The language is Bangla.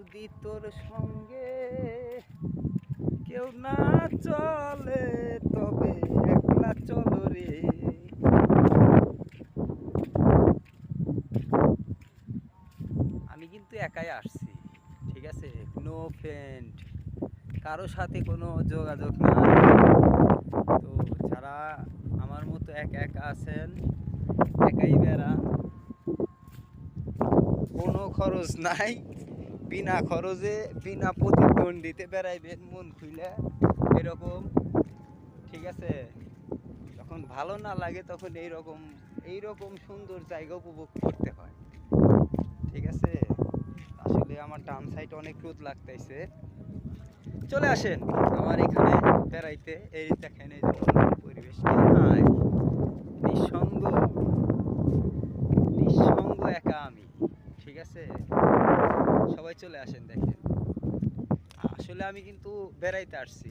যদি তোর সঙ্গে কেউ না চলে তবে একলা চলো রে। আমি কিন্তু একাই আসছি, ঠিক আছে, নো ফ্রেন্ড, কারো সাথে কোনো যোগাযোগ নাই। তো যারা আমার মতো একা একা আছেন, একাই বেড়ান, কোনো খরচ নাই, বিনা খরচে বিনা প্রতিদ্বন্দ্বিতে বেড়াইবেন মন খুলে এরকম, ঠিক আছে। যখন ভালো না লাগে তখন এইরকম সুন্দর জায়গা উপভোগ করতে হয়, ঠিক আছে। আসলে আমার ডান সাইডে অনেক রোদ লাগতেছে, চলে আসেন আমার এখানে বেড়াইতে। এই দেখেন, এই যে পরিবেশ নাই, নিঃসঙ্গ নিঃসঙ্গ একা আমি, ঠিক আছে। সবাই চলে আসেন, দেখেন আসলে আমি কিন্তু বেড়াইতে আসছি।